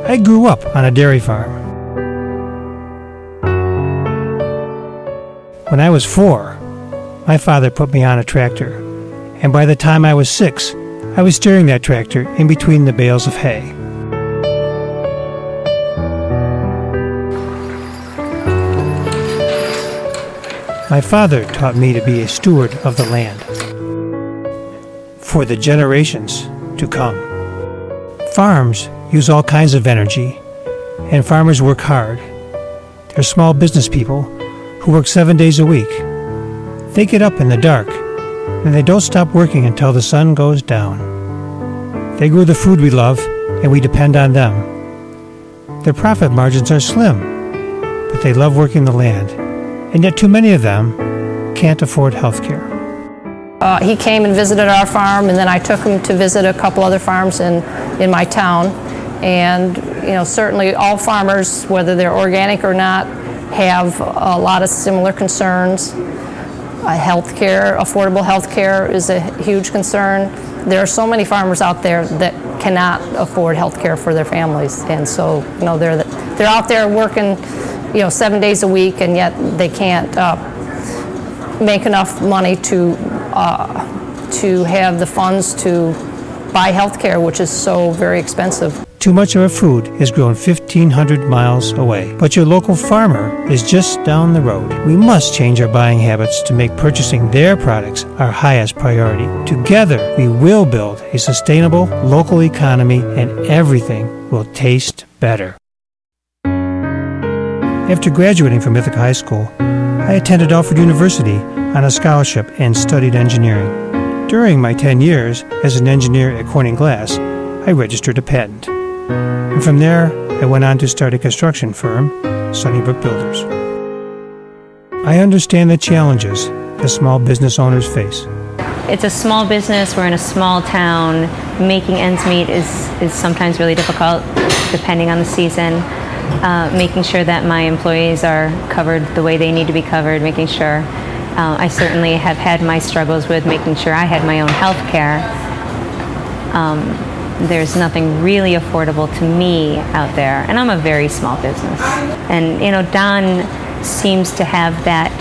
I grew up on a dairy farm. When I was 4, my father put me on a tractor, and by the time I was 6, I was steering that tractor in between the bales of hay. My father taught me to be a steward of the land for the generations to come. Farms use all kinds of energy, and farmers work hard. They're small business people who work 7 days a week. They get up in the dark, and they don't stop working until the sun goes down. They grow the food we love, and we depend on them. Their profit margins are slim, but they love working the land, and yet too many of them can't afford health care. He came and visited our farm, and then I took him to visit a couple other farms in my town. And certainly all farmers, whether they're organic or not, have a lot of similar concerns. Health care, affordable health care is a huge concern. There are so many farmers out there that cannot afford health care for their families, and so they're out there working 7 days a week, and yet they can't make enough money to have the funds to buy health care, which is so very expensive. Too much of our food is grown 1,500 miles away, but your local farmer is just down the road. We must change our buying habits to make purchasing their products our highest priority. Together, we will build a sustainable local economy, and everything will taste better. After graduating from Ithaca High School, I attended Alfred University on a scholarship and studied engineering. During my 10 years as an engineer at Corning Glass, I registered a patent. And from there, I went on to start a construction firm, Sunnybrook Builders. I understand the challenges that small business owners face. It's a small business, we're in a small town. Making ends meet is sometimes really difficult, depending on the season. Making sure that my employees are covered the way they need to be covered, making sure. I certainly have had my struggles with making sure I had my own health care. There's nothing really affordable to me out there, and I'm a very small business. And Don seems to have that,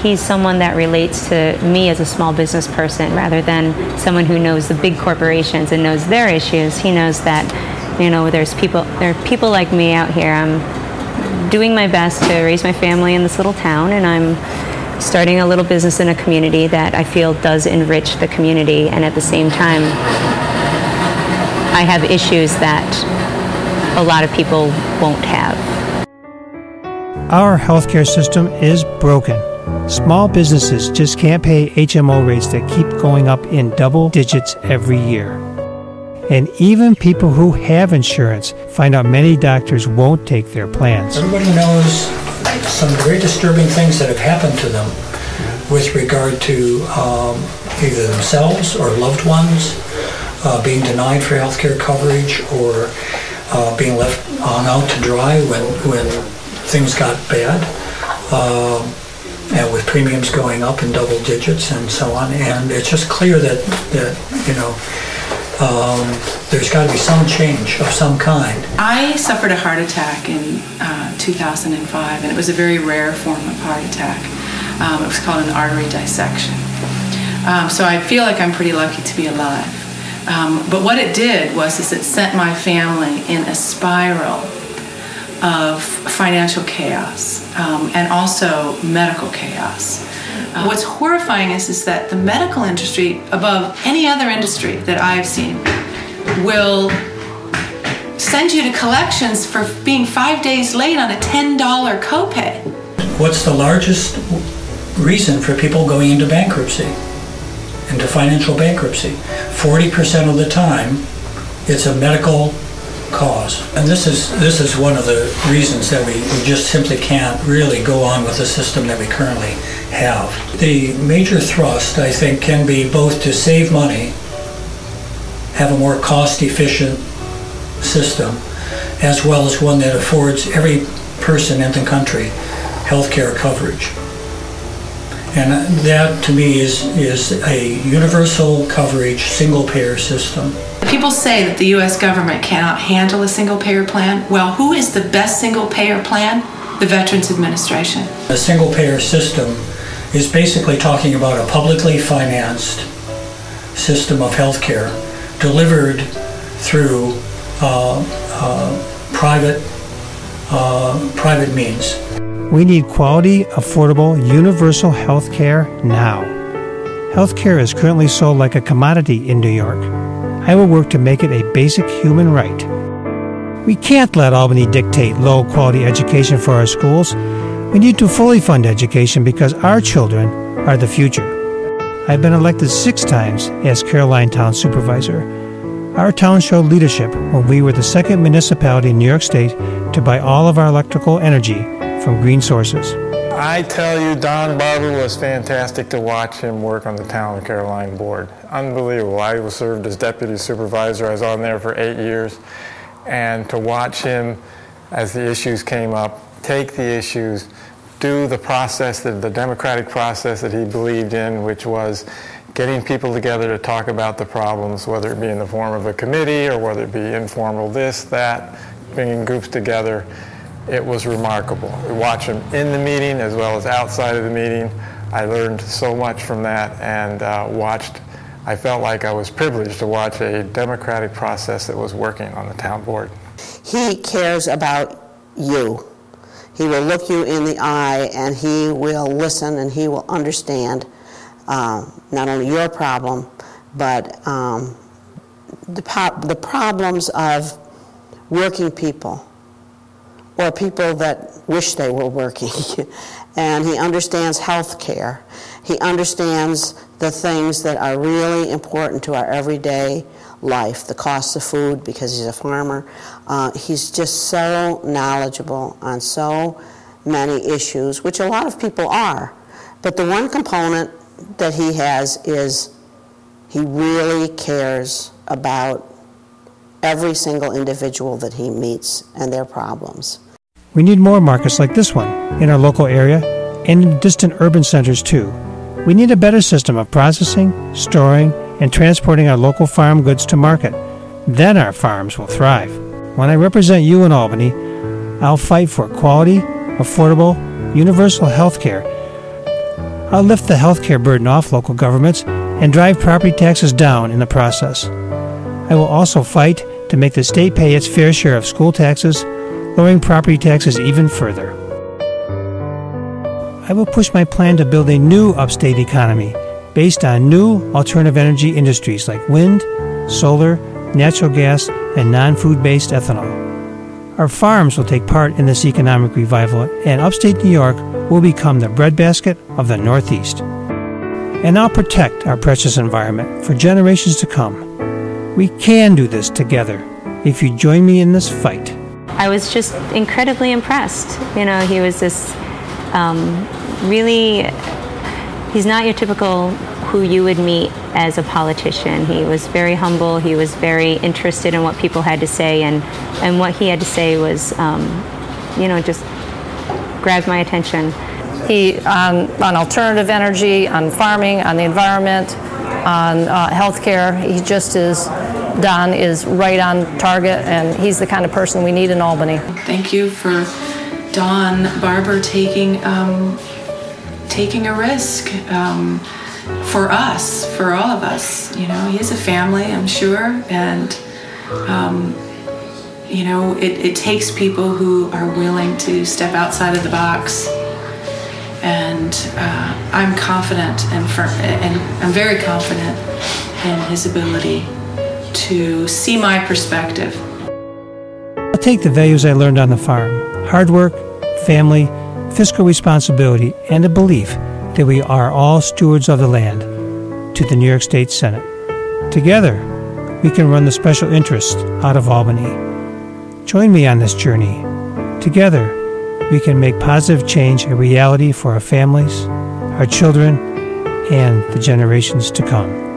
he's someone that relates to me as a small business person rather than someone who knows the big corporations and knows their issues. He knows that, there are people like me out here. I'm doing my best to raise my family in this little town, and I'm starting a little business in a community that I feel does enrich the community, and at the same time, I have issues that a lot of people won't have. Our healthcare system is broken. Small businesses just can't pay HMO rates that keep going up in double digits every year. And even people who have insurance find out many doctors won't take their plans. Everybody knows some very disturbing things that have happened to them with regard to either themselves or loved ones being denied for health care coverage, or being left hung out to dry when things got bad, and with premiums going up in double digits and so on. And it's just clear that there's got to be some change of some kind. I suffered a heart attack in 2005, and it was a very rare form of heart attack. It was called an artery dissection. So I feel like I'm pretty lucky to be alive. But what it did was it sent my family in a spiral of financial chaos and also medical chaos. What's horrifying is that the medical industry, above any other industry that I've seen, will send you to collections for being 5 days late on a $10 copay. What's the largest reason for people going into bankruptcy, into financial bankruptcy? 40% of the time, it's a medical cause. And this is one of the reasons that we just simply can't really go on with the system that we currently have. The major thrust, I think, can be both to save money, have a more cost-efficient system, as well as one that affords every person in the country health care coverage. And that, to me, is a universal coverage, single-payer system. People say that the U.S. government cannot handle a single-payer plan. Well, who is the best single-payer plan? The Veterans Administration. A single-payer system is basically talking about a publicly financed system of health care delivered through private means. We need quality, affordable, universal health care now. Health care is currently sold like a commodity in New York. I will work to make it a basic human right. We can't let Albany dictate low-quality education for our schools. We need to fully fund education because our children are the future. I've been elected 6 times as Caroline Town Supervisor. Our town showed leadership when we were the second municipality in New York State to buy all of our electrical energy from green sources. I tell you, Don Barber was fantastic to watch him work on the Town of Caroline board. Unbelievable. I served as deputy supervisor. I was on there for 8 years. And to watch him, as the issues came up, take the issues, do the process, the democratic process that he believed in, which was getting people together to talk about the problems, whether it be in the form of a committee or whether it be informal this, that, bringing groups together. It was remarkable. We watched him in the meeting as well as outside of the meeting. I learned so much from that and I felt like I was privileged to watch a democratic process that was working on the town board. He cares about you. He will look you in the eye and he will listen and he will understand not only your problem, but the problems of working people or people that wish they were working. And he understands health care. He understands the things that are really important to our everyday life, the cost of food, because he's a farmer. He's just so knowledgeable on so many issues, which a lot of people are. But the one component that he has is he really cares about every single individual that he meets and their problems. We need more markets like this one in our local area and in distant urban centers too. We need a better system of processing, storing, and transporting our local farm goods to market. Then our farms will thrive. When I represent you in Albany, I'll fight for quality, affordable, universal health care. I'll lift the health care burden off local governments and drive property taxes down in the process. I will also fight to make the state pay its fair share of school taxes, lowering property taxes even further. I will push my plan to build a new upstate economy based on new alternative energy industries like wind, solar, natural gas, and non-food-based ethanol. Our farms will take part in this economic revival, and upstate New York will become the breadbasket of the Northeast. And I'll protect our precious environment for generations to come. We can do this together if you join me in this fight. I was just incredibly impressed. You know, he was this really, he's not your typical who you would meet as a politician. He was very humble. He was very interested in what people had to say, and what he had to say was, you know, just grabbed my attention. He, on alternative energy, on farming, on the environment, on healthcare, he just is, Don is right on target, and he's the kind of person we need in Albany. Thank you for Don Barber taking a risk for us, for all of us. You know, he has a family, I'm sure, and you know, it takes people who are willing to step outside of the box. And I'm confident and I'm very confident in his ability to see my perspective. I'll take the values I learned on the farm: hard work, family, fiscal responsibility, and a belief that we are all stewards of the land to the New York State Senate. Together, we can run the special interests out of Albany. Join me on this journey. Together, we can make positive change a reality for our families, our children, and the generations to come.